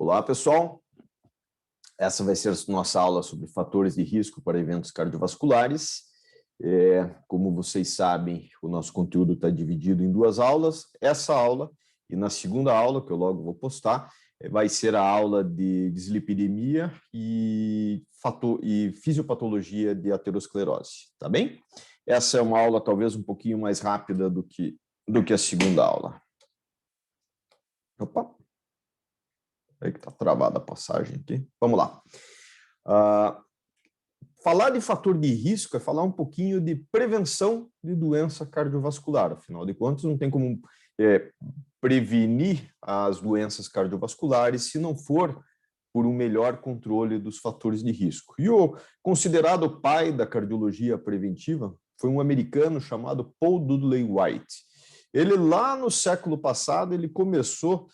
Olá, pessoal. Essa vai ser a nossa aula sobre fatores de risco para eventos cardiovasculares. Como vocês sabem, o nosso conteúdo está dividido em duas aulas. Essa aula e na segunda aula, que eu logo vou postar, vai ser a aula de dislipidemia e fisiopatologia de aterosclerose, tá bem? Essa é uma aula talvez um pouquinho mais rápida do que a segunda aula. Opa! Aí que está travada a passagem aqui. Vamos lá. Falar de fator de risco é falar um pouquinho de prevenção de doença cardiovascular. Afinal de contas, não tem como prevenir as doenças cardiovasculares se não for por um melhor controle dos fatores de risco. E o considerado pai da cardiologia preventiva foi um americano chamado Paul Dudley White. Ele, lá no século passado, ele começou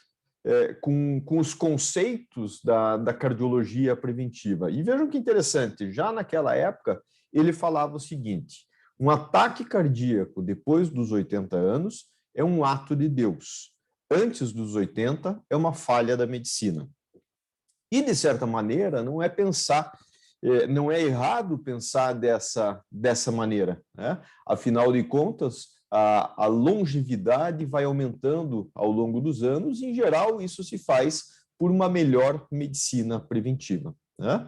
com os conceitos da cardiologia preventiva. E vejam que interessante, já naquela época, ele falava o seguinte: um ataque cardíaco depois dos 80 anos é um ato de Deus. Antes dos 80 é uma falha da medicina. E, de certa maneira, não é errado pensar dessa maneira, né? Afinal de contas, a longevidade vai aumentando ao longo dos anos e, em geral, isso se faz por uma melhor medicina preventiva, né?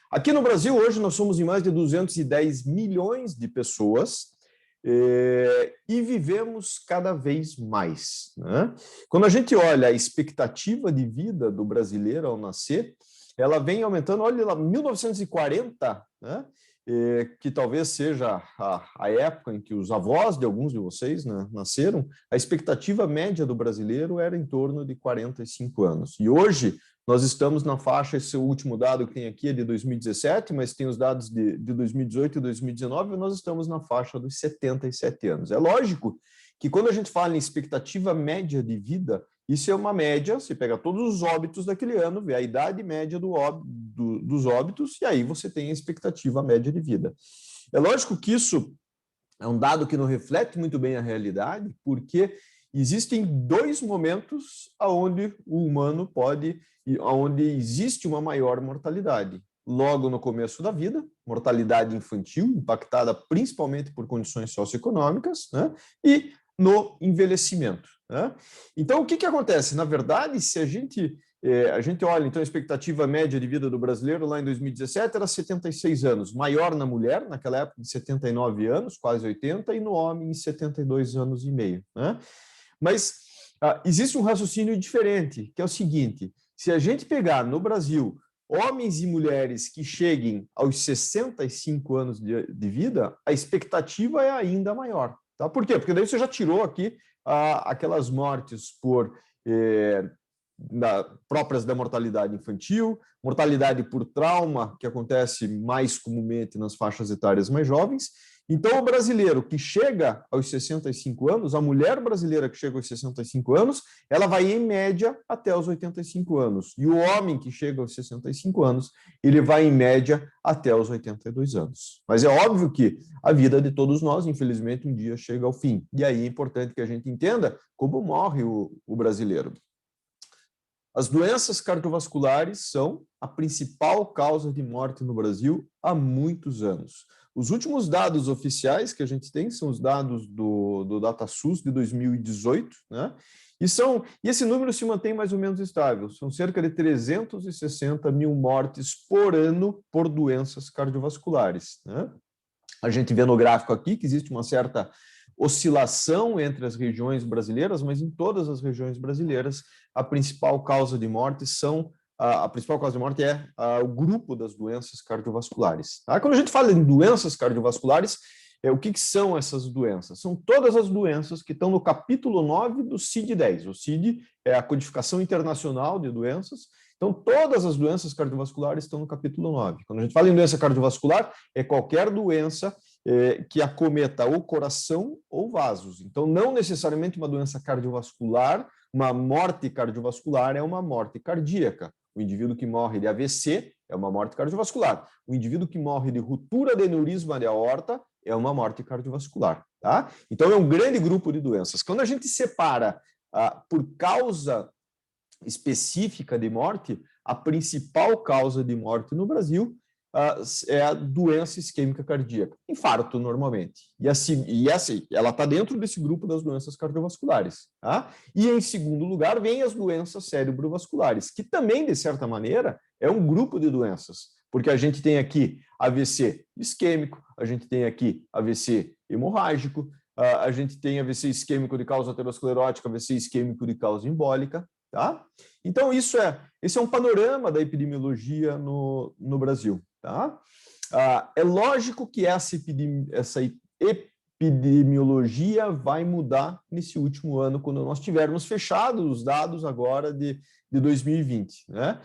Aqui no Brasil, hoje, nós somos em mais de 210 milhões de pessoas e vivemos cada vez mais, né? Quando a gente olha a expectativa de vida do brasileiro ao nascer, ela vem aumentando. Olha lá, 1940, né? Que talvez seja a época em que os avós de alguns de vocês, né, nasceram, a expectativa média do brasileiro era em torno de 45 anos. E hoje nós estamos na faixa, esse último dado que tem aqui é de 2017, mas tem os dados de 2018 e 2019, e nós estamos na faixa dos 77 anos. É lógico que quando a gente fala em expectativa média de vida, isso é uma média, você pega todos os óbitos daquele ano, vê a idade média dos óbitos, e aí você tem a expectativa média de vida. É lógico que isso é um dado que não reflete muito bem a realidade, porque existem dois momentos onde o humano onde existe uma maior mortalidade. Logo no começo da vida, mortalidade infantil, impactada principalmente por condições socioeconômicas, né? E no envelhecimento, né? Então, o que acontece? Na verdade, se a gente olha, então, a expectativa média de vida do brasileiro lá em 2017 era 76 anos, maior na mulher, naquela época de 79 anos, quase 80, e no homem em 72 anos e meio, né? Mas existe um raciocínio diferente, que é o seguinte: se a gente pegar no Brasil homens e mulheres que cheguem aos 65 anos de vida, a expectativa é ainda maior. Tá? Por quê? Porque daí você já tirou aqui aquelas mortes próprias da mortalidade infantil, mortalidade por trauma, que acontece mais comumente nas faixas etárias mais jovens. Então, o brasileiro que chega aos 65 anos, a mulher brasileira que chega aos 65 anos, ela vai, em média, até os 85 anos. E o homem que chega aos 65 anos, ele vai, em média, até os 82 anos. Mas é óbvio que a vida de todos nós, infelizmente, um dia chega ao fim. E aí é importante que a gente entenda como morre o brasileiro. As doenças cardiovasculares são a principal causa de morte no Brasil há muitos anos. Os últimos dados oficiais que a gente tem são os dados do DataSUS de 2018, né? E esse número se mantém mais ou menos estável. São cerca de 360 mil mortes por ano por doenças cardiovasculares, né? A gente vê no gráfico aqui que existe uma certa oscilação entre as regiões brasileiras, mas em todas as regiões brasileiras a principal causa de morte é o grupo das doenças cardiovasculares. Tá? Quando a gente fala em doenças cardiovasculares, o que são essas doenças? São todas as doenças que estão no capítulo 9 do CID-10. O CID é a Codificação Internacional de Doenças. Então, todas as doenças cardiovasculares estão no capítulo 9. Quando a gente fala em doença cardiovascular, é qualquer doença que acometa ou coração ou vasos. Então, não necessariamente uma doença cardiovascular, uma morte cardiovascular é uma morte cardíaca. O indivíduo que morre de AVC é uma morte cardiovascular. O indivíduo que morre de ruptura de aneurisma de aorta é uma morte cardiovascular. Tá? Então, é um grande grupo de doenças. Quando a gente separa por causa específica de morte, a principal causa de morte no Brasil é a doença isquêmica cardíaca, infarto normalmente. E assim, ela está dentro desse grupo das doenças cardiovasculares. Tá? E em segundo lugar vem as doenças cerebrovasculares, que também, de certa maneira, é um grupo de doenças, porque a gente tem aqui AVC isquêmico, a gente tem aqui AVC hemorrágico, a gente tem AVC isquêmico de causa aterosclerótica, AVC isquêmico de causa embólica. Tá? Então, esse é um panorama da epidemiologia no Brasil. Tá? É lógico que essa epidemiologia vai mudar nesse último ano, quando nós tivermos fechado os dados agora de 2020. Né?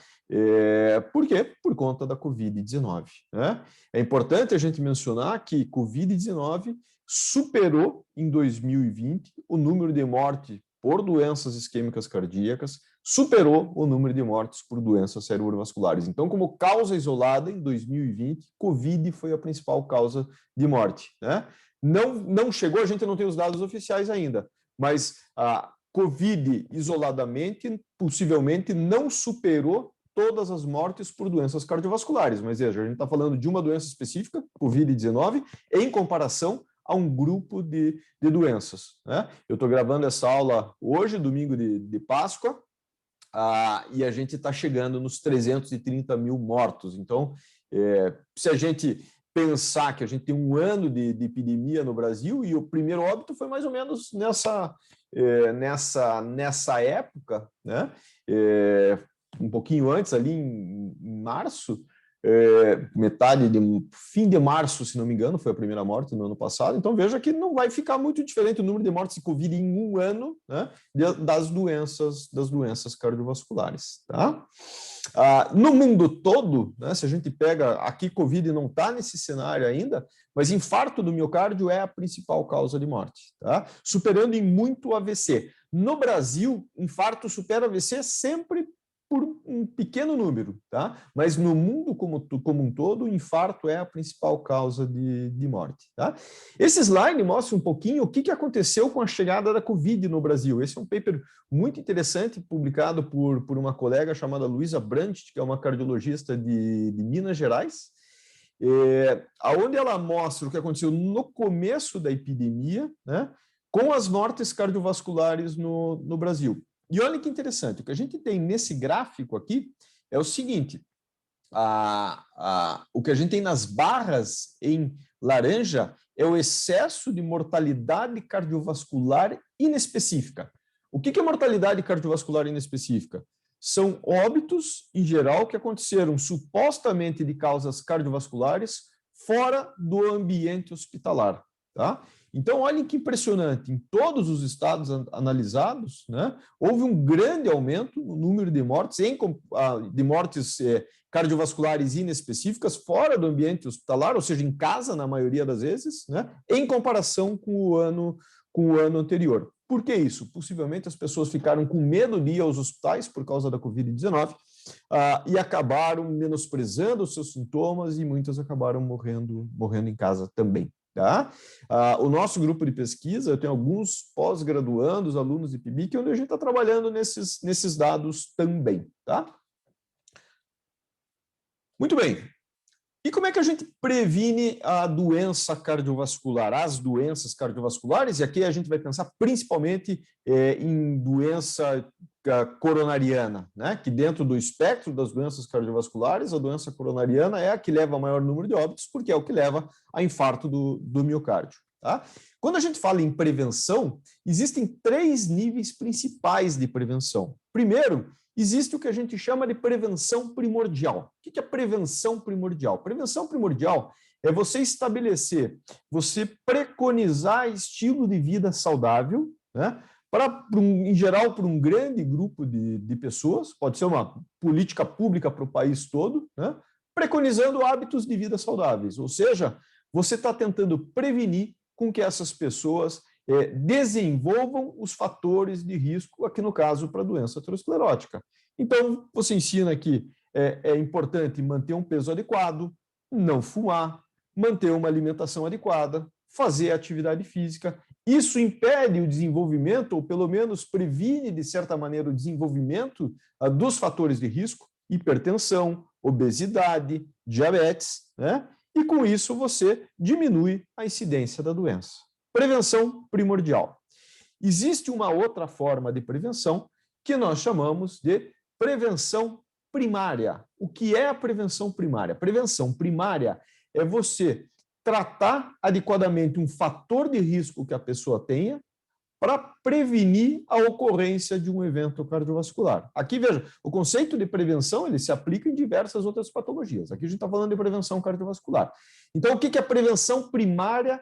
Por quê? Por conta da Covid-19. Né? É importante a gente mencionar que Covid-19 superou em 2020 o número de mortes por doenças isquêmicas cardíacas, superou o número de mortes por doenças cerebrovasculares. Então, como causa isolada, em 2020, Covid foi a principal causa de morte. Né? Não chegou, a gente não tem os dados oficiais ainda, mas a Covid isoladamente, possivelmente, não superou todas as mortes por doenças cardiovasculares. Mas veja, a gente está falando de uma doença específica, Covid-19, em comparação a um grupo de doenças. Né? Eu estou gravando essa aula hoje, domingo de Páscoa, e a gente está chegando nos 330 mil mortos. Então, se a gente pensar que a gente tem um ano de epidemia no Brasil, e o primeiro óbito foi mais ou menos nessa época, né? Um pouquinho antes, ali em março, fim de março, se não me engano, foi a primeira morte no ano passado. Então veja que não vai ficar muito diferente o número de mortes de Covid em um ano, né, das doenças cardiovasculares. Tá? No mundo todo, né, se a gente pega aqui, Covid não está nesse cenário ainda, mas infarto do miocárdio é a principal causa de morte, tá? Superando em muito o AVC. No Brasil, infarto supera AVC sempre por um pequeno número, tá? Mas no mundo como um todo, o infarto é a principal causa de morte, tá? Esse slide mostra um pouquinho o que aconteceu com a chegada da Covid no Brasil. Esse é um paper muito interessante, publicado por uma colega chamada Luísa Brandt, que é uma cardiologista de Minas Gerais, onde ela mostra o que aconteceu no começo da epidemia, né, com as mortes cardiovasculares no Brasil. E olha que interessante, o que a gente tem nesse gráfico aqui é o seguinte, o que a gente tem nas barras em laranja é o excesso de mortalidade cardiovascular inespecífica. O que é mortalidade cardiovascular inespecífica? São óbitos, em geral, que aconteceram supostamente de causas cardiovasculares fora do ambiente hospitalar. Tá? Então, olhem que impressionante, em todos os estados analisados, né, houve um grande aumento no número de mortes, cardiovasculares inespecíficas fora do ambiente hospitalar, ou seja, em casa, na maioria das vezes, né, em comparação com o ano anterior. Por que isso? Possivelmente as pessoas ficaram com medo de ir aos hospitais por causa da Covid-19 e acabaram menosprezando os seus sintomas e muitas acabaram morrendo em casa também. Tá? O nosso grupo de pesquisa, eu tenho alguns pós-graduandos, alunos de PIBIC, onde a gente está trabalhando nesses dados também. Tá? Muito bem. E como é que a gente previne a doença cardiovascular, as doenças cardiovasculares? E aqui a gente vai pensar principalmente em doença coronariana, né? Que dentro do espectro das doenças cardiovasculares, a doença coronariana é a que leva a maior número de óbitos, porque é o que leva a infarto do miocárdio. Tá? Quando a gente fala em prevenção, existem 3 níveis principais de prevenção. Primeiro, existe o que a gente chama de prevenção primordial. O que é prevenção primordial? Prevenção primordial é você estabelecer, você preconizar estilo de vida saudável, né? Em geral, para um grande grupo de pessoas, pode ser uma política pública para o país todo, né? Preconizando hábitos de vida saudáveis, ou seja, você está tentando prevenir com que essas pessoas desenvolvam os fatores de risco, aqui no caso, para a doença aterosclerótica. Então, você ensina que é importante manter um peso adequado, não fumar, manter uma alimentação adequada, fazer atividade física, Isso impede o desenvolvimento, ou pelo menos previne, de certa maneira, o desenvolvimento dos fatores de risco, hipertensão, obesidade, diabetes, né? E com isso você diminui a incidência da doença. Prevenção primordial. Existe uma outra forma de prevenção que nós chamamos de prevenção primária. O que é a prevenção primária? Prevenção primária é você tratar adequadamente um fator de risco que a pessoa tenha para prevenir a ocorrência de um evento cardiovascular. Aqui, veja, o conceito de prevenção ele se aplica em diversas outras patologias. Aqui a gente está falando de prevenção cardiovascular. Então, o que é prevenção primária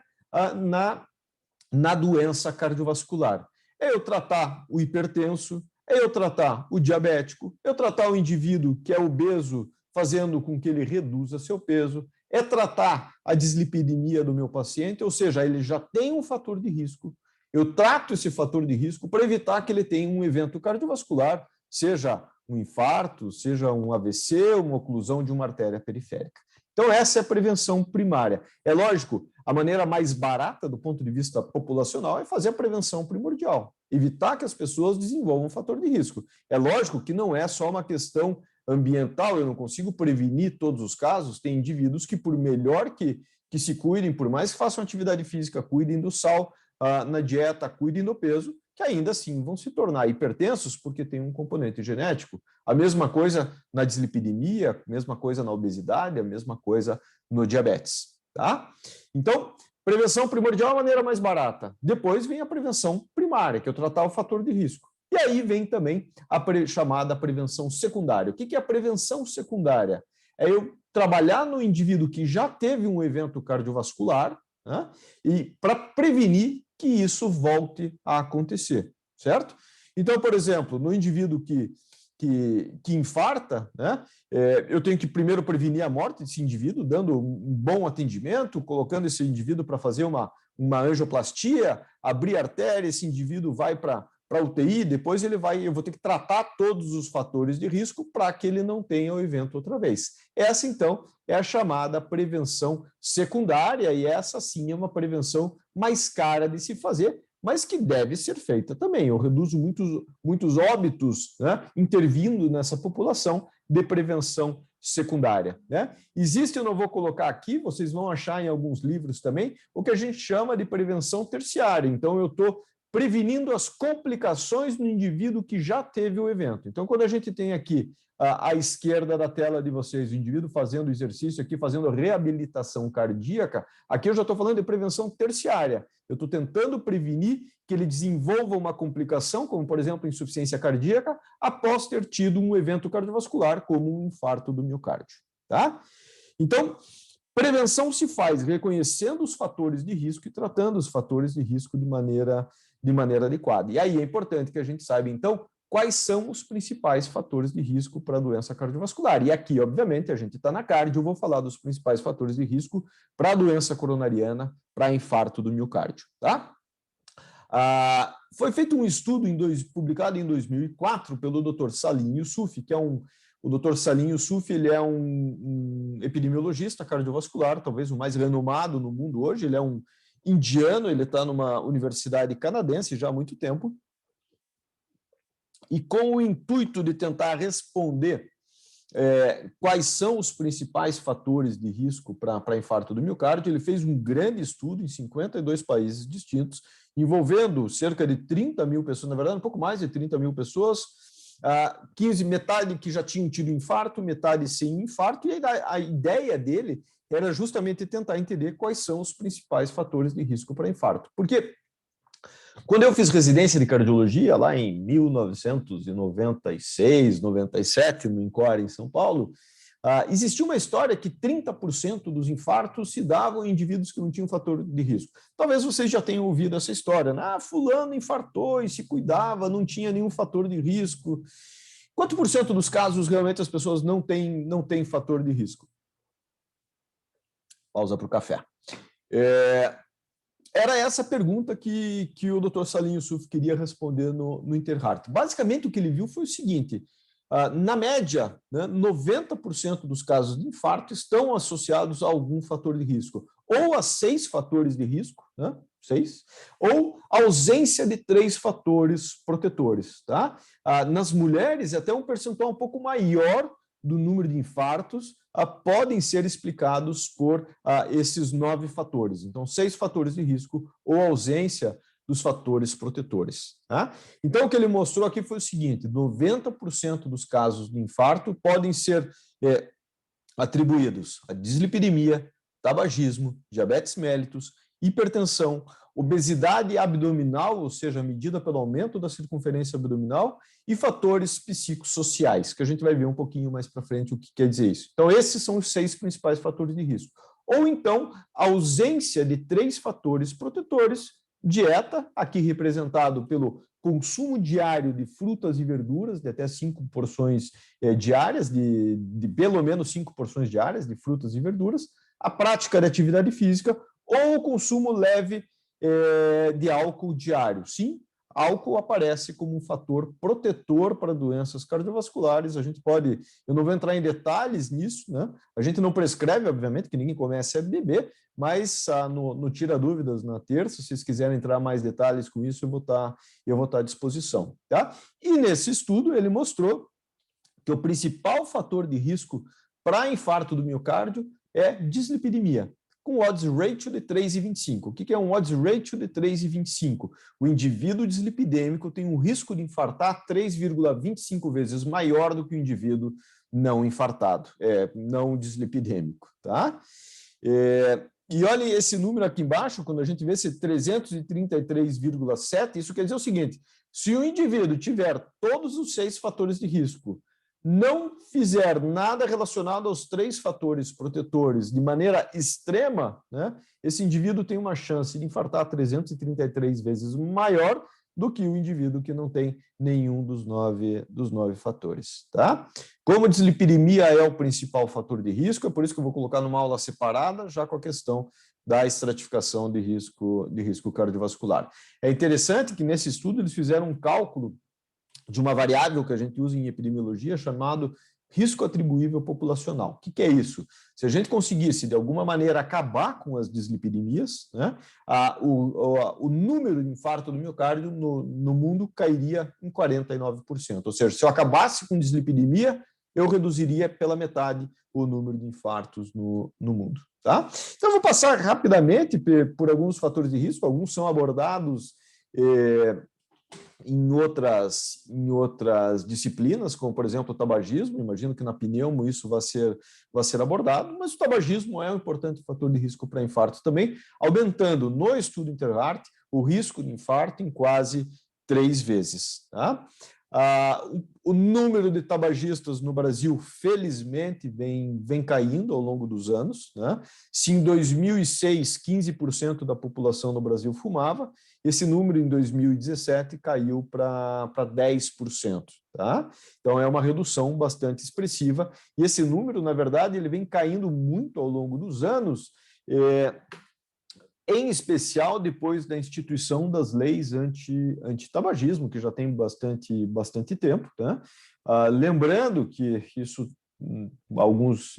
na doença cardiovascular? É eu tratar o hipertenso, é eu tratar o diabético, é eu tratar o indivíduo que é obeso, fazendo com que ele reduza seu peso, é tratar a dislipidemia do meu paciente, ou seja, ele já tem um fator de risco, eu trato esse fator de risco para evitar que ele tenha um evento cardiovascular, seja um infarto, seja um AVC, uma oclusão de uma artéria periférica. Então, essa é a prevenção primária. É lógico, a maneira mais barata do ponto de vista populacional é fazer a prevenção primordial, evitar que as pessoas desenvolvam um fator de risco. É lógico que não é só uma questão ambiental, eu não consigo prevenir todos os casos, tem indivíduos que, por melhor que se cuidem, por mais que façam atividade física, cuidem do sal na dieta, cuidem do peso, que ainda assim vão se tornar hipertensos porque tem um componente genético. A mesma coisa na dislipidemia, a mesma coisa na obesidade, a mesma coisa no diabetes. Tá? Então, prevenção primordial é a maneira mais barata. Depois vem a prevenção primária, que é tratar o fator de risco. E aí vem também a chamada prevenção secundária. O que é a prevenção secundária? É eu trabalhar no indivíduo que já teve um evento cardiovascular, né, e para prevenir que isso volte a acontecer, certo? Então, por exemplo, no indivíduo que infarta, né, eu tenho que primeiro prevenir a morte desse indivíduo, dando um bom atendimento, colocando esse indivíduo para fazer uma angioplastia, abrir a artéria, esse indivíduo vai para a UTI, depois eu vou ter que tratar todos os fatores de risco para que ele não tenha o evento outra vez. Essa, então, é a chamada prevenção secundária, e essa, sim, é uma prevenção mais cara de se fazer, mas que deve ser feita também. Eu reduzo muitos óbitos, né, intervindo nessa população de prevenção secundária. Né? Existe, eu não vou colocar aqui, vocês vão achar em alguns livros também, o que a gente chama de prevenção terciária. Então, eu estou prevenindo as complicações no indivíduo que já teve o evento. Então, quando a gente tem aqui à esquerda da tela de vocês, o indivíduo fazendo exercício aqui, fazendo reabilitação cardíaca, aqui eu já estou falando de prevenção terciária. Eu estou tentando prevenir que ele desenvolva uma complicação, como, por exemplo, insuficiência cardíaca, após ter tido um evento cardiovascular, como um infarto do miocárdio. Tá? Então, prevenção se faz reconhecendo os fatores de risco e tratando os fatores de risco de maneira adequada. E aí é importante que a gente saiba, então, quais são os principais fatores de risco para a doença cardiovascular. E aqui, obviamente, a gente está na cardio, eu vou falar dos principais fatores de risco para a doença coronariana, para infarto do miocárdio. Tá? Foi feito um estudo publicado em 2004 pelo Dr. Salim Yusuf, que é o Dr. Salim Yusuf, ele é um epidemiologista cardiovascular, talvez o mais renomado no mundo hoje. Ele é um indiano, ele está numa universidade canadense já há muito tempo. E com o intuito de tentar responder quais são os principais fatores de risco para infarto do miocárdio, ele fez um grande estudo em 52 países distintos, envolvendo cerca de 30 mil pessoas, na verdade, um pouco mais de 30 mil pessoas, 15, metade que já tinham tido infarto, metade sem infarto, e a ideia dele era justamente tentar entender quais são os principais fatores de risco para infarto. Porque quando eu fiz residência de cardiologia, lá em 1996, 97, no INCOR, em São Paulo, existia uma história que 30% dos infartos se davam em indivíduos que não tinham fator de risco. Talvez vocês já tenham ouvido essa história, né? Fulano infartou e se cuidava, não tinha nenhum fator de risco. Quanto por cento dos casos realmente as pessoas não têm fator de risco? Pausa para o café. Era essa a pergunta que o Dr. Salim Yusuf queria responder no Interheart. Basicamente, o que ele viu foi o seguinte: na média, né, 90% dos casos de infarto estão associados a algum fator de risco, ou a 6 fatores de risco, né, 6, ou ausência de 3 fatores protetores. Tá? Nas mulheres, até um percentual um pouco maior do número de infartos podem ser explicados por esses 9 fatores. Então, 6 fatores de risco ou ausência dos fatores protetores. Tá? Então, o que ele mostrou aqui foi o seguinte: 90% dos casos de infarto podem ser atribuídos a dislipidemia, tabagismo, diabetes mellitus, hipertensão, obesidade abdominal, ou seja, medida pelo aumento da circunferência abdominal, e fatores psicossociais, que a gente vai ver um pouquinho mais para frente o que quer dizer isso. Então, esses são os 6 principais fatores de risco. Ou então, a ausência de 3 fatores protetores, dieta, aqui representado pelo consumo diário de frutas e verduras, de até 5 porções diárias, de pelo menos 5 porções diárias de frutas e verduras, a prática de atividade física ou o consumo leve de álcool diário. Sim, álcool aparece como um fator protetor para doenças cardiovasculares. A gente pode, eu não vou entrar em detalhes nisso, né? A gente não prescreve, obviamente, que ninguém comece a beber, mas no Tira Dúvidas na terça, se vocês quiserem entrar mais detalhes com isso, eu vou estar à disposição. Tá? E nesse estudo ele mostrou que o principal fator de risco para infarto do miocárdio é dislipidemia, com odds ratio de 3,25. O que é um odds ratio de 3,25? O indivíduo dislipidêmico tem um risco de infartar 3,25 vezes maior do que o indivíduo não infartado, não dislipidêmico. Tá? E olha esse número aqui embaixo, quando a gente vê esse 333,7, isso quer dizer o seguinte: se o indivíduo tiver todos os 6 fatores de risco, não fizer nada relacionado aos 3 fatores protetores de maneira extrema, né, esse indivíduo tem uma chance de infartar 333 vezes maior do que o indivíduo que não tem nenhum dos 9 fatores. Tá? Como dislipidemia é o principal fator de risco, é por isso que eu vou colocar numa aula separada, já com a questão da estratificação de risco cardiovascular. É interessante que nesse estudo eles fizeram um cálculo de uma variável que a gente usa em epidemiologia chamado risco atribuível populacional. O que é isso? Se a gente conseguisse, de alguma maneira, acabar com as dislipidemias, né, o número de infarto do miocárdio no mundo cairia em 49%. Ou seja, se eu acabasse com dislipidemia, eu reduziria pela metade o número de infartos no mundo. Tá? Então, eu vou passar rapidamente por alguns fatores de risco, alguns são abordados em outras disciplinas, como, por exemplo, o tabagismo. Imagino que na pneumo isso vai ser abordado, mas o tabagismo é um importante fator de risco para infarto também, aumentando no estudo Interheart o risco de infarto em quase 3 vezes. Tá? O número de tabagistas no Brasil, felizmente, vem caindo ao longo dos anos. Né? Se em 2006, 15% da população no Brasil fumava, esse número em 2017 caiu para 10%. Tá? Então, é uma redução bastante expressiva. E esse número, na verdade, ele vem caindo muito ao longo dos anos, em especial depois da instituição das leis anti-tabagismo, que já tem bastante tempo. Tá? Lembrando que isso, alguns,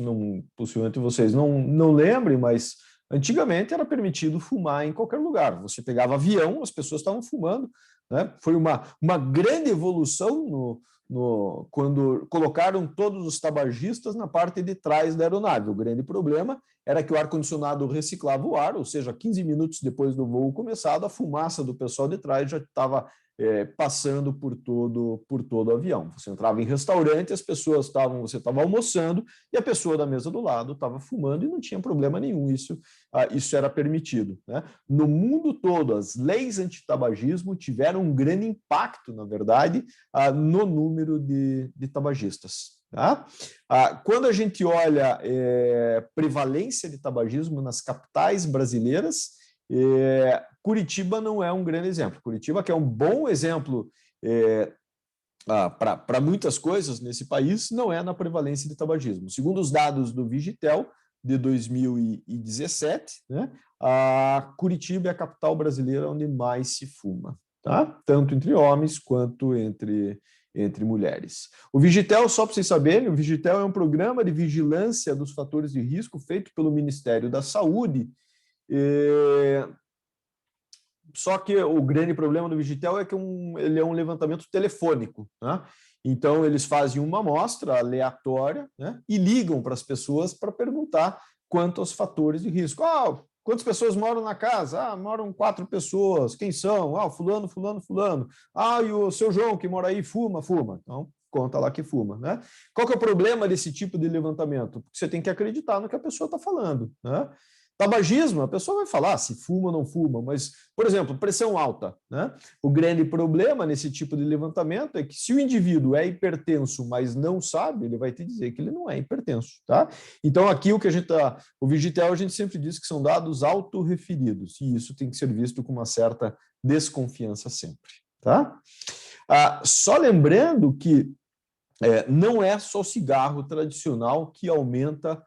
possivelmente vocês não lembrem, mas antigamente era permitido fumar em qualquer lugar. Você pegava avião, as pessoas estavam fumando. Né? Foi uma grande evolução quando colocaram todos os tabagistas na parte de trás da aeronave. O grande problema era que o ar-condicionado reciclava o ar, ou seja, 15 minutos depois do voo começado, a fumaça do pessoal de trás já estava passando por todo o avião. Você entrava em restaurante, você estava almoçando e a pessoa da mesa do lado estava fumando e não tinha problema nenhum, isso era permitido. Né? No mundo todo, as leis antitabagismo tiveram um grande impacto, na verdade, no número de tabagistas. Tá? Quando a gente olha prevalência de tabagismo nas capitais brasileiras, Curitiba não é um grande exemplo. Curitiba, que é um bom exemplo para muitas coisas nesse país, não é na prevalência de tabagismo. Segundo os dados do Vigitel, de 2017, né, Curitiba é a capital brasileira onde mais se fuma, tá? Tanto entre homens quanto entre mulheres. O Vigitel, só para vocês saberem, o Vigitel é um programa de vigilância dos fatores de risco feito pelo Ministério da Saúde, só que o grande problema do Vigitel é que ele é um levantamento telefônico, né? Então, eles fazem uma amostra aleatória, né, e ligam para as pessoas para perguntar quanto aos fatores de risco. Quantas pessoas moram na casa? Moram 4 pessoas. Quem são? Fulano, fulano, fulano. E o seu João, que mora aí, fuma? Então, conta lá que fuma, né? Qual que é o problema desse tipo de levantamento? Porque você tem que acreditar no que a pessoa está falando, né? Tabagismo, a pessoa vai falar se fuma ou não fuma, mas, por exemplo, pressão alta, né? O grande problema nesse tipo de levantamento é que se o indivíduo é hipertenso, mas não sabe, ele vai te dizer que ele não é hipertenso, tá? Então, aqui o Vigitel, a gente sempre diz que são dados autorreferidos, e isso tem que ser visto com uma certa desconfiança sempre, tá? Só lembrando que não é só o cigarro tradicional que aumenta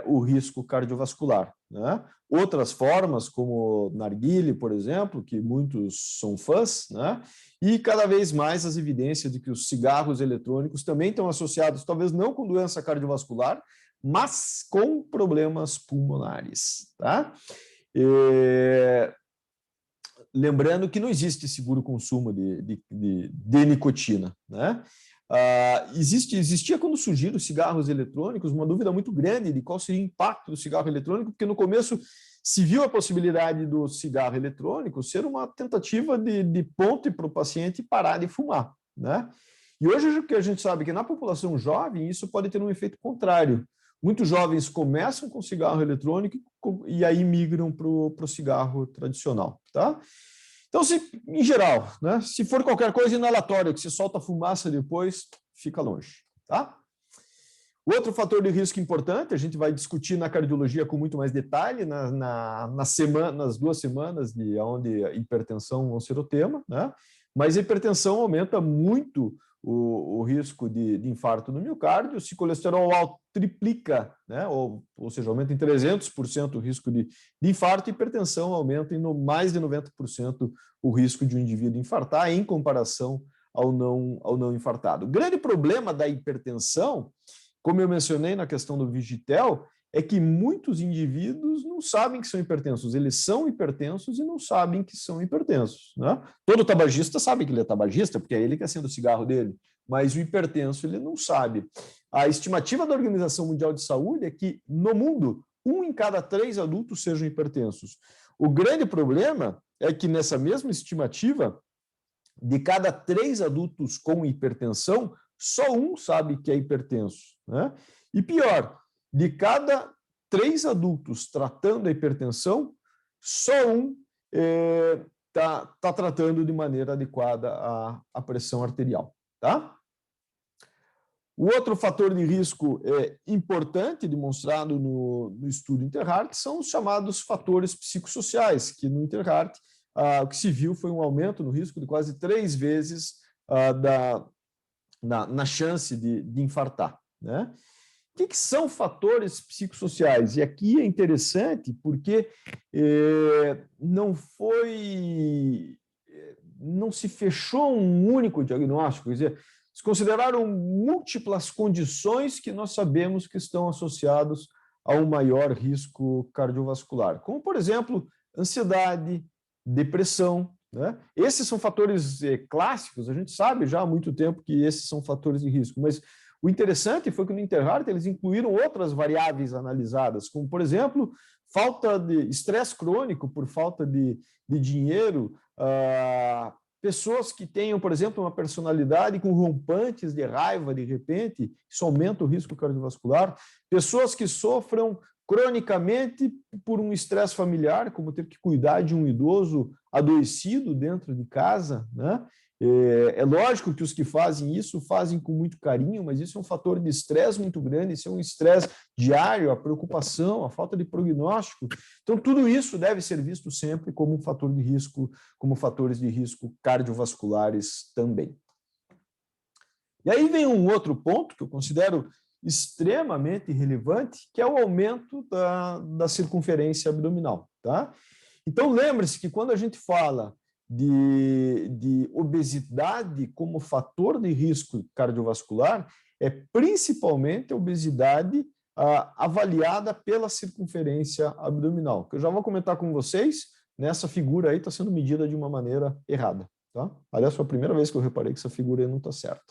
o risco cardiovascular, né? Outras formas, como narguilé, por exemplo, que muitos são fãs, né? E cada vez mais as evidências de que os cigarros eletrônicos também estão associados, talvez não com doença cardiovascular, mas com problemas pulmonares, tá? Lembrando que não existe seguro consumo de nicotina, né? Existia, quando surgiram os cigarros eletrônicos, uma dúvida muito grande de qual seria o impacto do cigarro eletrônico, porque no começo se viu a possibilidade do cigarro eletrônico ser uma tentativa de ponte para o paciente parar de fumar, né? E hoje o que a gente sabe é que na população jovem isso pode ter um efeito contrário. Muitos jovens começam com cigarro eletrônico e aí migram para o cigarro tradicional, tá? Então, em geral, né, se for qualquer coisa inalatória, que se solta fumaça depois, fica longe, tá? Outro fator de risco importante, a gente vai discutir na cardiologia com muito mais detalhe nas 2 semanas de onde a hipertensão vão ser o tema, né? Mas a hipertensão aumenta muito o risco de infarto no miocárdio. Se colesterol alto triplica, né? ou seja, aumenta em 300% o risco de infarto, hipertensão aumenta em mais de 90% o risco de um indivíduo infartar em comparação ao não infartado. O grande problema da hipertensão, como eu mencionei na questão do Vigitel, é que muitos indivíduos não sabem que são hipertensos. Eles são hipertensos e não sabem que são hipertensos, né? Todo tabagista sabe que ele é tabagista, porque é ele que acende o cigarro dele, mas o hipertenso ele não sabe. A estimativa da Organização Mundial de Saúde é que, no mundo, 1 em cada 3 adultos sejam hipertensos. O grande problema é que, nessa mesma estimativa, de cada 3 adultos com hipertensão, só 1 sabe que é hipertenso, né? E pior, de cada 3 adultos tratando a hipertensão, só 1 está tratando de maneira adequada a pressão arterial, tá? O outro fator de risco importante, demonstrado no estudo Interheart, são os chamados fatores psicossociais, que no Interheart o que se viu foi um aumento no risco de quase 3 vezes na chance de infartar, né? O que são fatores psicossociais? E aqui é interessante porque não se fechou um único diagnóstico, quer dizer, se consideraram múltiplas condições que nós sabemos que estão associados a um maior risco cardiovascular, como, por exemplo, ansiedade, depressão, né? Esses são fatores clássicos, a gente sabe já há muito tempo que esses são fatores de risco, mas o interessante foi que no Interheart eles incluíram outras variáveis analisadas, como, por exemplo, falta de estresse crônico por falta de dinheiro, pessoas que tenham, por exemplo, uma personalidade com rompantes de raiva de repente, isso aumenta o risco cardiovascular, pessoas que sofram cronicamente por um estresse familiar, como ter que cuidar de um idoso adoecido dentro de casa, né? É lógico que os que fazem isso fazem com muito carinho, mas isso é um fator de estresse muito grande, isso é um estresse diário, a preocupação, a falta de prognóstico. Então, tudo isso deve ser visto sempre como um fator de risco, como fatores de risco cardiovasculares também. E aí vem um outro ponto que eu considero extremamente relevante, que é o aumento da circunferência abdominal, tá? Então, lembre-se que quando a gente fala de obesidade como fator de risco cardiovascular, é principalmente a obesidade avaliada pela circunferência abdominal, que eu já vou comentar com vocês, nessa figura aí está sendo medida de uma maneira errada. Tá? Aliás, foi a primeira vez que eu reparei que essa figura aí não está certa.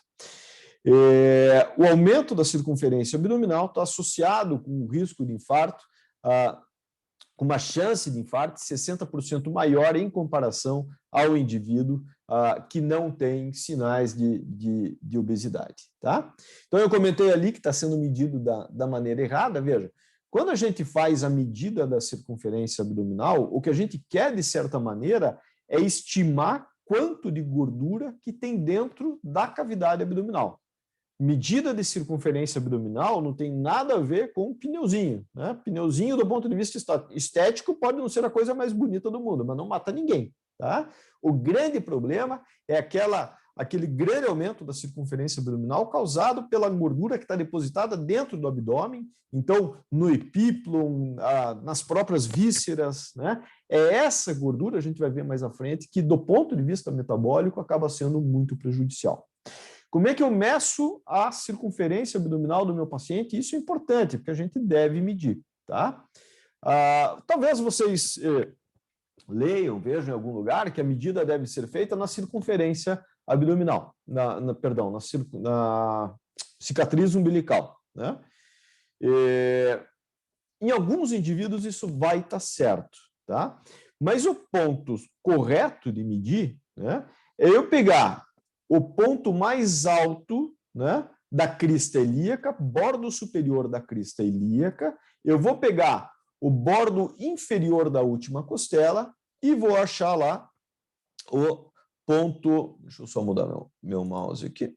O aumento da circunferência abdominal está associado com o risco de infarto, com uma chance de infarto 60% maior em comparação ao indivíduo que não tem sinais de obesidade. Tá? Então, eu comentei ali que está sendo medido da maneira errada. Veja, quando a gente faz a medida da circunferência abdominal, o que a gente quer, de certa maneira, é estimar quanto de gordura que tem dentro da cavidade abdominal. Medida de circunferência abdominal não tem nada a ver com pneuzinho. Né? Pneuzinho, do ponto de vista estético, pode não ser a coisa mais bonita do mundo, mas não mata ninguém. Tá? O grande problema é aquele grande aumento da circunferência abdominal causado pela gordura que está depositada dentro do abdômen, então no epíplon, nas próprias vísceras. Né? É essa gordura, a gente vai ver mais à frente, que do ponto de vista metabólico acaba sendo muito prejudicial. Como é que eu meço a circunferência abdominal do meu paciente? Isso é importante, porque a gente deve medir. Tá? Talvez vocês leiam, vejam em algum lugar que a medida deve ser feita na circunferência abdominal, na cicatriz umbilical. Né? Em alguns indivíduos isso vai estar certo. Tá? Mas o ponto correto de medir, né, é eu pegar o ponto mais alto, né, da crista ilíaca, bordo superior da crista ilíaca, eu vou pegar o bordo inferior da última costela e vou achar lá o ponto... Deixa eu só mudar meu mouse aqui.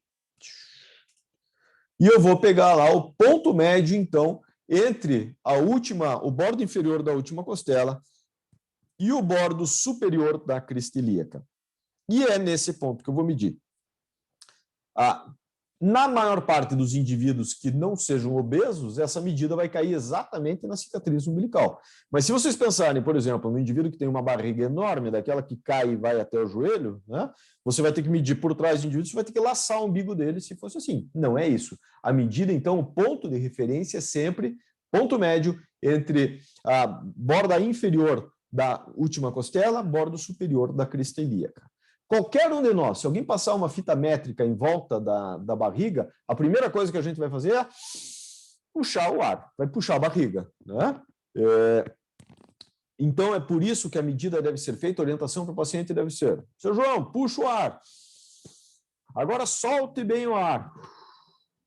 E eu vou pegar lá o ponto médio, então, entre o bordo inferior da última costela e o bordo superior da crista ilíaca. E é nesse ponto que eu vou medir. Na maior parte dos indivíduos que não sejam obesos, essa medida vai cair exatamente na cicatriz umbilical. Mas se vocês pensarem, por exemplo, no indivíduo que tem uma barriga enorme, daquela que cai e vai até o joelho, né, você vai ter que medir por trás do indivíduo, você vai ter que laçar o umbigo dele se fosse assim. Não é isso. A medida, então, o ponto de referência é sempre ponto médio entre a borda inferior da última costela, bordo superior da crista ilíaca. Qualquer um de nós, se alguém passar uma fita métrica em volta da barriga, a primeira coisa que a gente vai fazer é puxar o ar, vai puxar a barriga. Né? Então, é por isso que a medida deve ser feita, a orientação para o paciente deve ser: seu João, puxa o ar. Agora solte bem o ar.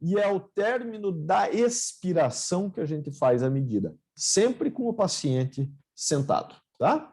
E é ao término da expiração que a gente faz a medida, sempre com o paciente sentado. Tá?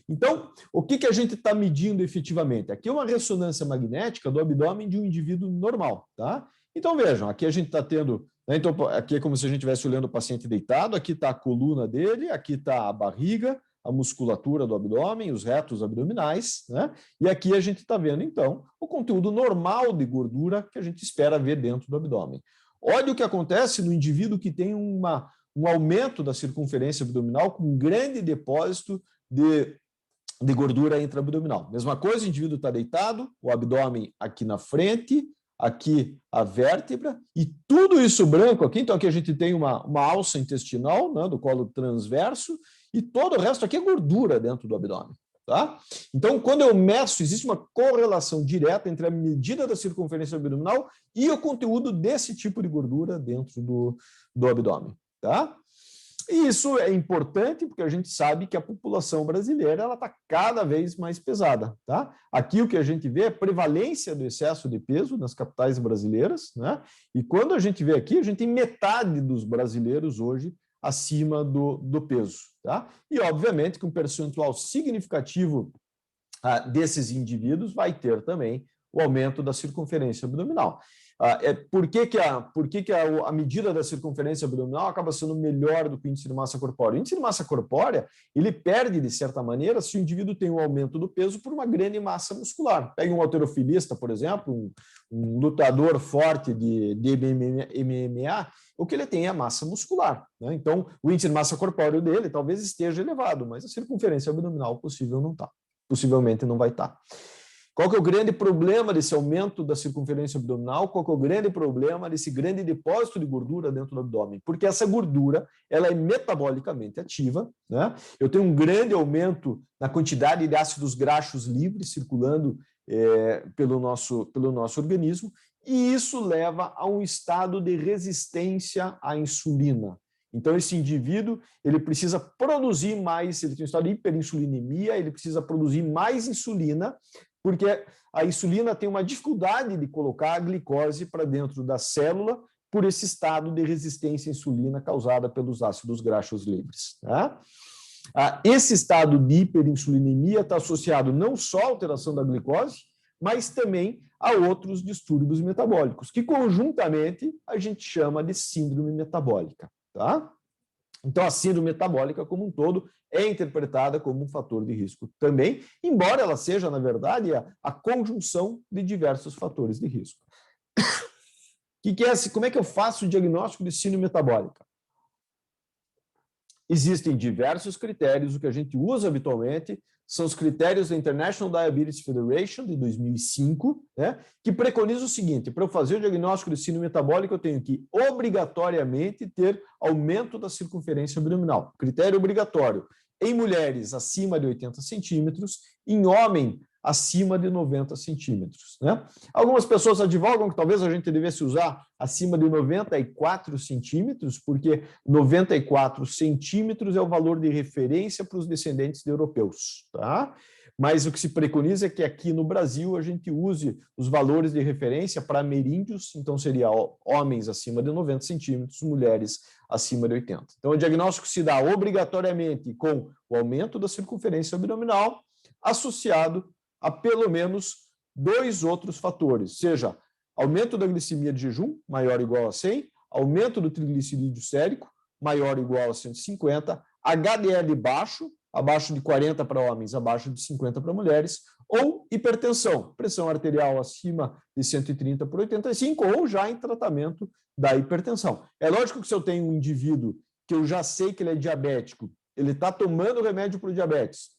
Então, o que a gente está medindo efetivamente? Aqui é uma ressonância magnética do abdômen de um indivíduo normal. Tá? Então, vejam, aqui a gente está tendo... Né, então, aqui é como se a gente estivesse olhando o paciente deitado, aqui está a coluna dele, aqui está a barriga, a musculatura do abdômen, os retos abdominais, né? E aqui a gente está vendo, então, o conteúdo normal de gordura que a gente espera ver dentro do abdômen. Olha o que acontece no indivíduo que tem um aumento da circunferência abdominal com um grande depósito de gordura intraabdominal. Mesma coisa, o indivíduo está deitado, o abdômen aqui na frente, aqui a vértebra, e tudo isso branco aqui, então aqui a gente tem uma alça intestinal, né, do colo transverso, e todo o resto aqui é gordura dentro do abdômen. Tá? Então, quando eu meço, existe uma correlação direta entre a medida da circunferência abdominal e o conteúdo desse tipo de gordura dentro do abdômen. Tá? E isso é importante porque a gente sabe que a população brasileira está cada vez mais pesada. Tá? Aqui o que a gente vê é prevalência do excesso de peso nas capitais brasileiras, né? E quando a gente vê aqui, a gente tem metade dos brasileiros hoje acima do peso. Tá? E, obviamente, que um percentual significativo desses indivíduos vai ter também o aumento da circunferência abdominal. Por que a medida da circunferência abdominal acaba sendo melhor do que o índice de massa corpórea? O índice de massa corpórea ele perde, de certa maneira, se o indivíduo tem um aumento do peso por uma grande massa muscular. Pega um halterofilista, por exemplo, um lutador forte de MMA, o que ele tem é a massa muscular. Né? Então, o índice de massa corpórea dele talvez esteja elevado, mas a circunferência abdominal possivelmente não vai estar. Qual que é o grande problema desse aumento da circunferência abdominal? Qual que é o grande problema desse grande depósito de gordura dentro do abdômen? Porque essa gordura ela é metabolicamente ativa, né? Eu tenho um grande aumento na quantidade de ácidos graxos livres circulando pelo nosso organismo, e isso leva a um estado de resistência à insulina. Então, esse indivíduo ele precisa produzir mais, ele tem um estado de hiperinsulinemia, ele precisa produzir mais insulina, porque a insulina tem uma dificuldade de colocar a glicose para dentro da célula por esse estado de resistência à insulina causada pelos ácidos graxos livres. Tá? Esse estado de hiperinsulinemia está associado não só à alteração da glicose, mas também a outros distúrbios metabólicos, que conjuntamente a gente chama de síndrome metabólica. Tá? Então, a síndrome metabólica como um todo é interpretada como um fator de risco também, embora ela seja, na verdade, a conjunção de diversos fatores de risco. Como é que eu faço o diagnóstico de síndrome metabólica? Existem diversos critérios, o que a gente usa habitualmente são os critérios da International Diabetes Federation, de 2005, né, que preconiza o seguinte: para eu fazer o diagnóstico de síndrome metabólica, eu tenho que obrigatoriamente ter aumento da circunferência abdominal. Critério obrigatório em mulheres acima de 80 centímetros, em homem acima de 90 centímetros. Né? Algumas pessoas advogam que talvez a gente devesse usar acima de 94 centímetros, porque 94 centímetros é o valor de referência para os descendentes de europeus. Tá? Mas o que se preconiza é que aqui no Brasil a gente use os valores de referência para ameríndios, então seria homens acima de 90 centímetros, mulheres acima de 80. Então o diagnóstico se dá obrigatoriamente com o aumento da circunferência abdominal associado a pelo menos 2 outros fatores, seja aumento da glicemia de jejum, maior ou igual a 100, aumento do triglicerídeo sérico, maior ou igual a 150, HDL baixo, abaixo de 40 para homens, abaixo de 50 para mulheres, ou hipertensão, pressão arterial acima de 130 por 85, ou já em tratamento da hipertensão. É lógico que se eu tenho um indivíduo que eu já sei que ele é diabético, ele está tomando remédio para o diabetes,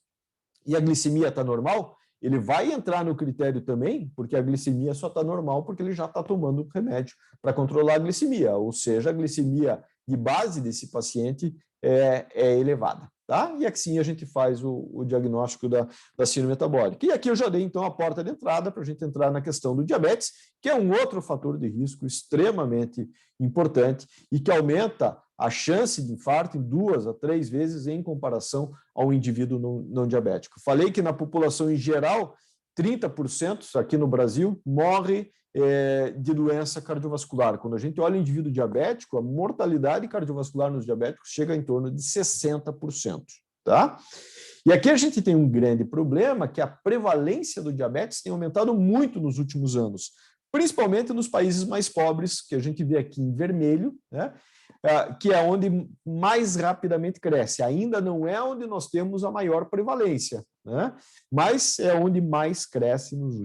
e a glicemia está normal, ele vai entrar no critério também, porque a glicemia só está normal porque ele já está tomando remédio para controlar a glicemia, ou seja, a glicemia de base desse paciente é elevada. Tá? E assim a gente faz o diagnóstico da síndrome metabólica. E aqui eu já dei, então, a porta de entrada para a gente entrar na questão do diabetes, que é um outro fator de risco extremamente importante e que aumenta a chance de infarto em 2 a 3 vezes em comparação ao indivíduo não diabético. Falei que na população em geral, 30% aqui no Brasil morre de doença cardiovascular. Quando a gente olha o indivíduo diabético, a mortalidade cardiovascular nos diabéticos chega em torno de 60%. Tá? E aqui a gente tem um grande problema, que a prevalência do diabetes tem aumentado muito nos últimos anos, principalmente nos países mais pobres, que a gente vê aqui em vermelho, né? Que é onde mais rapidamente cresce. Ainda não é onde nós temos a maior prevalência, né? Mas é onde mais cresce nos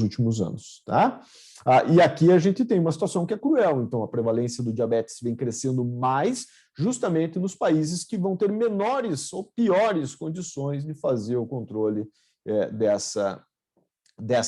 últimos anos. Tá? E aqui a gente tem uma situação que é cruel. Então, a prevalência do diabetes vem crescendo mais justamente nos países que vão ter menores ou piores condições de fazer o controle dessa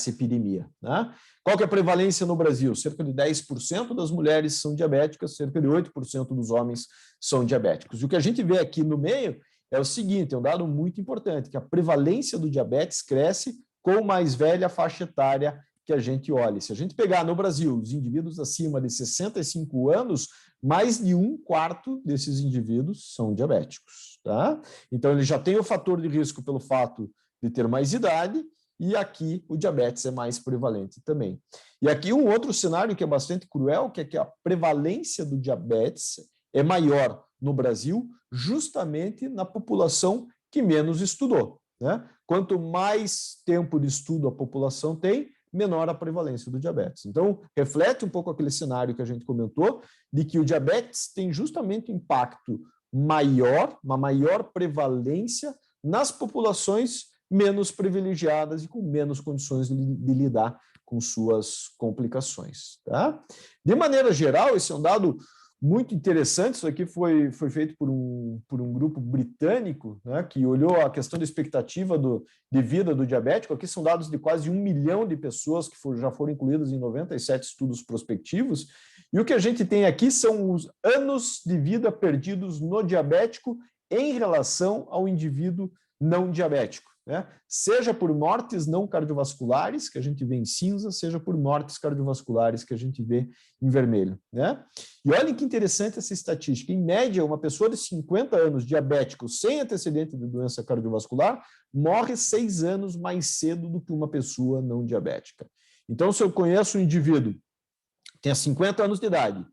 epidemia. Né? Qual que é a prevalência no Brasil? Cerca de 10% das mulheres são diabéticas, cerca de 8% dos homens são diabéticos. E o que a gente vê aqui no meio é o seguinte, é um dado muito importante, que a prevalência do diabetes cresce com mais velha faixa etária que a gente olha. Se a gente pegar no Brasil os indivíduos acima de 65 anos, mais de 1/4 desses indivíduos são diabéticos. Tá? Então, ele já tem o fator de risco pelo fato de ter mais idade, e aqui o diabetes é mais prevalente também. E aqui um outro cenário que é bastante cruel, que é que a prevalência do diabetes é maior no Brasil, justamente na população que menos estudou. Né? Quanto mais tempo de estudo a população tem, menor a prevalência do diabetes. Então, reflete um pouco aquele cenário que a gente comentou, de que o diabetes tem justamente um impacto maior, uma maior prevalência nas populações menos privilegiadas e com menos condições de lidar com suas complicações. Tá? De maneira geral, esse é um dado muito interessante. Isso aqui foi feito por um grupo britânico, né, que olhou a questão da expectativa de vida do diabético. Aqui são dados de quase 1 milhão de pessoas que já foram incluídas em 97 estudos prospectivos. E o que a gente tem aqui são os anos de vida perdidos no diabético em relação ao indivíduo não diabético, né? Seja por mortes não cardiovasculares, que a gente vê em cinza, seja por mortes cardiovasculares, que a gente vê em vermelho, né? E olhem que interessante essa estatística. Em média, uma pessoa de 50 anos diabético sem antecedente de doença cardiovascular morre 6 anos mais cedo do que uma pessoa não diabética. Então, se eu conheço um indivíduo que tem 50 anos de idade,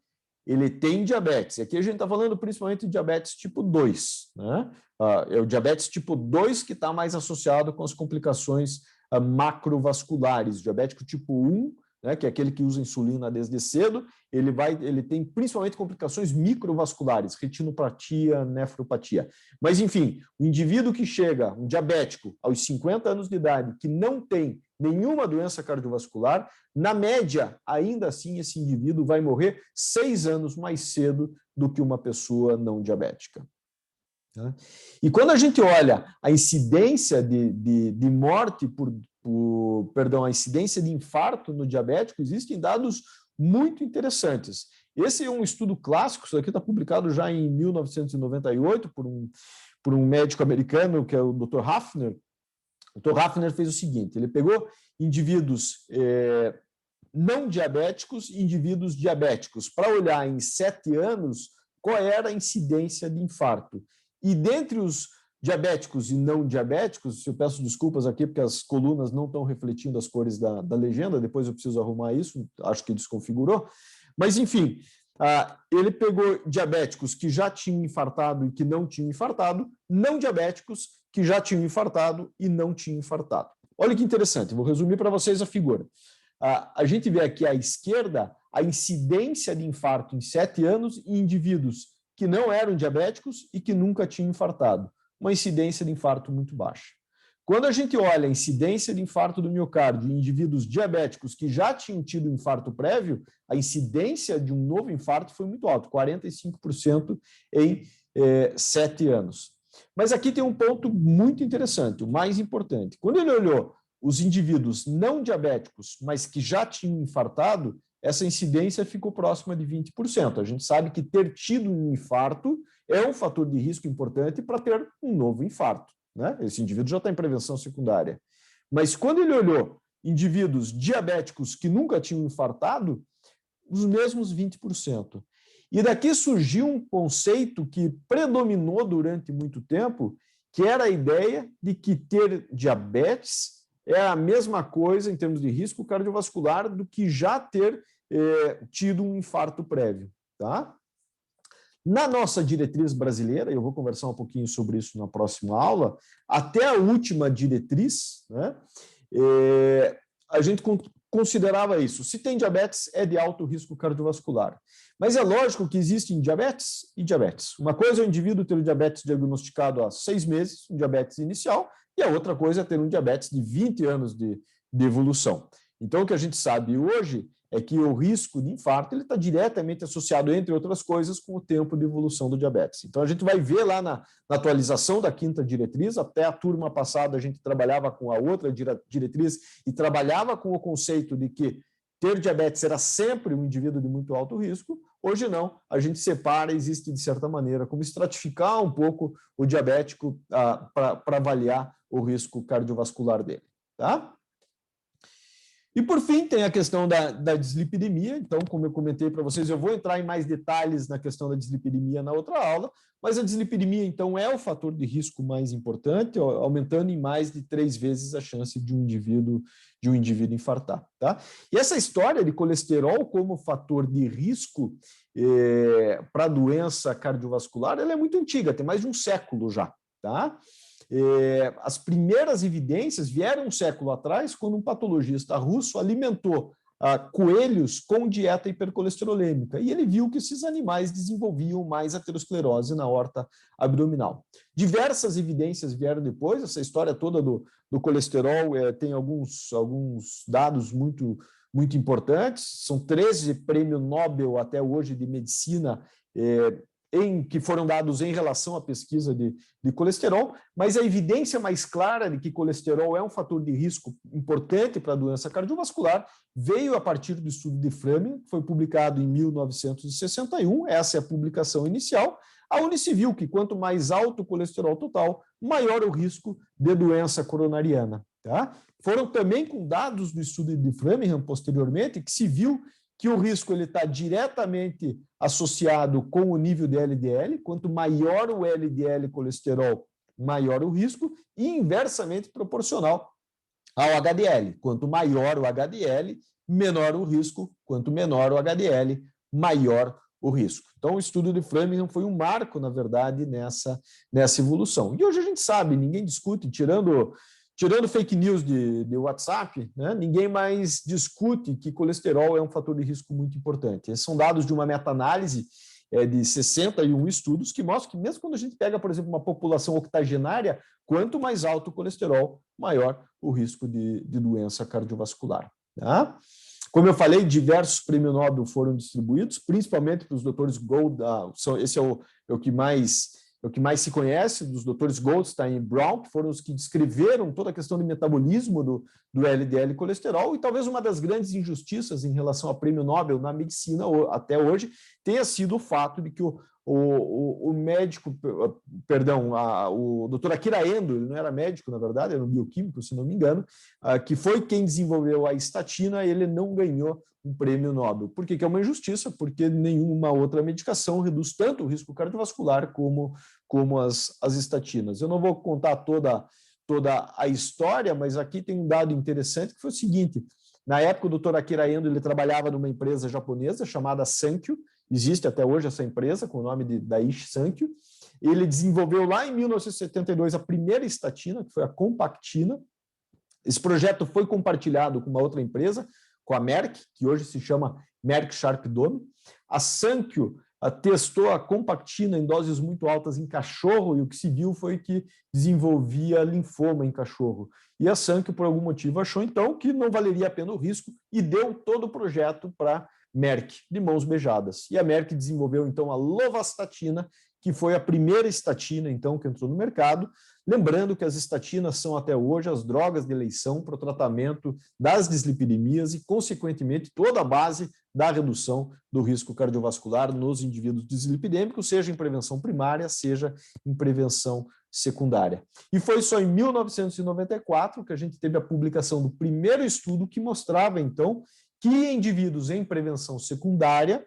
ele tem diabetes, e aqui a gente está falando principalmente de diabetes tipo 2, né? É o diabetes tipo 2 que está mais associado com as complicações macrovasculares. O diabético tipo 1, né, que é aquele que usa insulina desde cedo, ele tem principalmente complicações microvasculares, retinopatia, nefropatia. Mas, enfim, o indivíduo que chega, um diabético, aos 50 anos de idade, que não tem nenhuma doença cardiovascular, na média, ainda assim, esse indivíduo vai morrer 6 anos mais cedo do que uma pessoa não diabética. E quando a gente olha a incidência de morte a incidência de infarto no diabético, existem dados muito interessantes. Esse é um estudo clássico, isso aqui está publicado já em 1998 por um médico americano, que é o Dr. Hafner. O Dr. Hafner fez o seguinte, ele pegou indivíduos não diabéticos e indivíduos diabéticos para olhar em 7 anos qual era a incidência de infarto. E dentre os diabéticos e não diabéticos, eu peço desculpas aqui porque as colunas não estão refletindo as cores da legenda, depois eu preciso arrumar isso, acho que desconfigurou. Mas, enfim, ele pegou diabéticos que já tinham infartado e que não tinham infartado, não diabéticos que já tinham infartado e não tinham infartado. Olha que interessante, vou resumir para vocês a figura. A gente vê aqui à esquerda a incidência de infarto em 7 anos em indivíduos que não eram diabéticos e que nunca tinham infartado. Uma incidência de infarto muito baixa. Quando a gente olha a incidência de infarto do miocárdio em indivíduos diabéticos que já tinham tido infarto prévio, a incidência de um novo infarto foi muito alta, 45% em 7 anos. Mas aqui tem um ponto muito interessante, o mais importante. Quando ele olhou os indivíduos não diabéticos, mas que já tinham infartado, essa incidência ficou próxima de 20%. A gente sabe que ter tido um infarto é um fator de risco importante para ter um novo infarto, né? Esse indivíduo já está em prevenção secundária. Mas quando ele olhou indivíduos diabéticos que nunca tinham infartado, os mesmos 20%. E daqui surgiu um conceito que predominou durante muito tempo, que era a ideia de que ter diabetes é a mesma coisa em termos de risco cardiovascular do que já ter tido um infarto prévio, tá? Na nossa diretriz brasileira, eu vou conversar um pouquinho sobre isso na próxima aula, até a última diretriz, né, a gente considerava isso. Se tem diabetes, é de alto risco cardiovascular. Mas é lógico que existem diabetes e diabetes. Uma coisa é o indivíduo ter o diabetes diagnosticado há 6 meses, um diabetes inicial, e a outra coisa é ter um diabetes de 20 anos de evolução. Então, o que a gente sabe hoje é que o risco de infarto está diretamente associado, entre outras coisas, com o tempo de evolução do diabetes. Então, a gente vai ver lá na atualização da 5ª diretriz, até a turma passada a gente trabalhava com a outra diretriz e trabalhava com o conceito de que ter diabetes era sempre um indivíduo de muito alto risco. Hoje não, a gente separa, existe de certa maneira como estratificar um pouco o diabético para avaliar o risco cardiovascular dele, tá? E, por fim, tem a questão da dislipidemia. Então, como eu comentei para vocês, eu vou entrar em mais detalhes na questão da dislipidemia na outra aula, mas a dislipidemia, então, é o fator de risco mais importante, aumentando em mais de 3 vezes a chance de um indivíduo infartar, tá? E essa história de colesterol como fator de risco para doença cardiovascular, ela é muito antiga, tem mais de um século já, tá? As primeiras evidências vieram um século atrás, quando um patologista russo alimentou coelhos com dieta hipercolesterolêmica, e ele viu que esses animais desenvolviam mais aterosclerose na aorta abdominal. Diversas evidências vieram depois, essa história toda do colesterol tem alguns dados muito muito importantes, são 13 prêmios Nobel até hoje de medicina que foram dados em relação à pesquisa de colesterol, mas a evidência mais clara de que colesterol é um fator de risco importante para a doença cardiovascular veio a partir do estudo de Framingham, que foi publicado em 1961, essa é a publicação inicial, onde se viu que quanto mais alto o colesterol total, maior o risco de doença coronariana. Tá? Foram também com dados do estudo de Framingham, posteriormente, que se viu que o risco está diretamente associado com o nível de LDL, quanto maior o LDL colesterol, maior o risco, e inversamente proporcional ao HDL. Quanto maior o HDL, menor o risco, quanto menor o HDL, maior o risco. Então, o estudo de Framingham foi um marco, na verdade, nessa evolução. E hoje a gente sabe, ninguém discute, tirando fake news de WhatsApp, né, ninguém mais discute que colesterol é um fator de risco muito importante. Esses são dados de uma meta-análise de 61 estudos que mostram que mesmo quando a gente pega, por exemplo, uma população octogenária, quanto mais alto o colesterol, maior o risco de doença cardiovascular. Tá? Como eu falei, diversos prêmios Nobel foram distribuídos, principalmente para os doutores Gold, esse é o que mais se conhece, dos doutores Goldstein e Brown, que foram os que descreveram toda a questão de metabolismo do LDL colesterol, e talvez uma das grandes injustiças em relação ao prêmio Nobel na medicina até hoje tenha sido o fato de que o médico, perdão, o doutor Akira Endo, ele não era médico, na verdade, era um bioquímico, se não me engano, que foi quem desenvolveu a estatina, ele não ganhou um prêmio Nobel. Por que é uma injustiça? Porque nenhuma outra medicação reduz tanto o risco cardiovascular como as estatinas. Eu não vou contar toda a história, mas aqui tem um dado interessante que foi o seguinte: na época o Dr. Akira Endo ele trabalhava numa empresa japonesa chamada Sankyo, existe até hoje essa empresa com o nome de Daiichi Sankyo. Ele desenvolveu lá em 1972 a primeira estatina, que foi a Compactina. Esse projeto foi compartilhado com uma outra empresa, com a Merck, que hoje se chama Merck Sharp Dome. A Sankyo testou a Compactina em doses muito altas em cachorro, e o que se viu foi que desenvolvia linfoma em cachorro. E a Sankyo, por algum motivo, achou então que não valeria a pena o risco e deu todo o projeto para Merck, de mãos beijadas. E a Merck desenvolveu então a Lovastatina, que foi a primeira estatina então que entrou no mercado. Lembrando que as estatinas são até hoje as drogas de eleição para o tratamento das dislipidemias e, consequentemente, toda a base da redução do risco cardiovascular nos indivíduos dislipidêmicos, seja em prevenção primária, seja em prevenção secundária. E foi só em 1994 que a gente teve a publicação do primeiro estudo que mostrava, então, que indivíduos em prevenção secundária,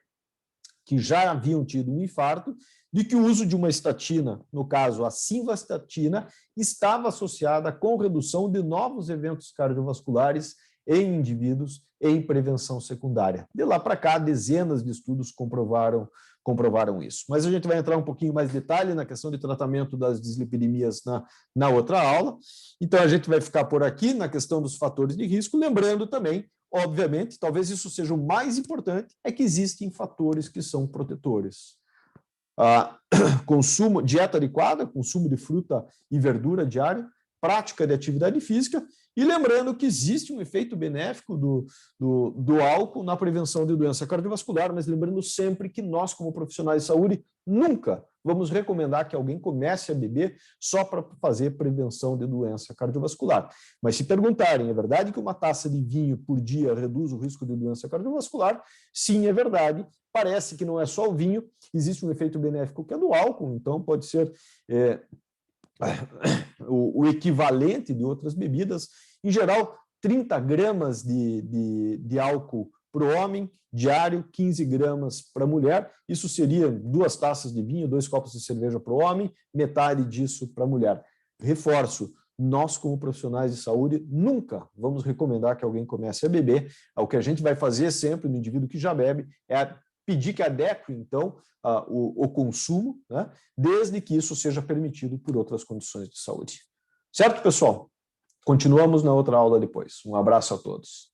que já haviam tido um infarto, de que o uso de uma estatina, no caso a simvastatina, estava associada com redução de novos eventos cardiovasculares em indivíduos em prevenção secundária. De lá para cá, dezenas de estudos comprovaram isso. Mas a gente vai entrar um pouquinho mais em detalhe na questão de tratamento das dislipidemias na outra aula. Então, a gente vai ficar por aqui na questão dos fatores de risco, lembrando também, obviamente, talvez isso seja o mais importante, é que existem fatores que são protetores. Consumo, dieta adequada, consumo de fruta e verdura diário, prática de atividade física, e lembrando que existe um efeito benéfico do álcool na prevenção de doença cardiovascular, mas lembrando sempre que nós, como profissionais de saúde, nunca vamos recomendar que alguém comece a beber só para fazer prevenção de doença cardiovascular. Mas se perguntarem, é verdade que uma taça de vinho por dia reduz o risco de doença cardiovascular? Sim, é verdade. Parece que não é só o vinho, existe um efeito benéfico que é do álcool, então pode ser o equivalente de outras bebidas. Em geral, 30 gramas de álcool para o homem, diário, 15 gramas para a mulher. Isso seria 2 taças de vinho, 2 copos de cerveja para o homem, metade disso para a mulher. Reforço, nós, como profissionais de saúde, nunca vamos recomendar que alguém comece a beber. O que a gente vai fazer sempre no indivíduo que já bebe é pedir que adeque, então, o consumo, né, desde que isso seja permitido por outras condições de saúde. Certo, pessoal? Continuamos na outra aula depois. Um abraço a todos.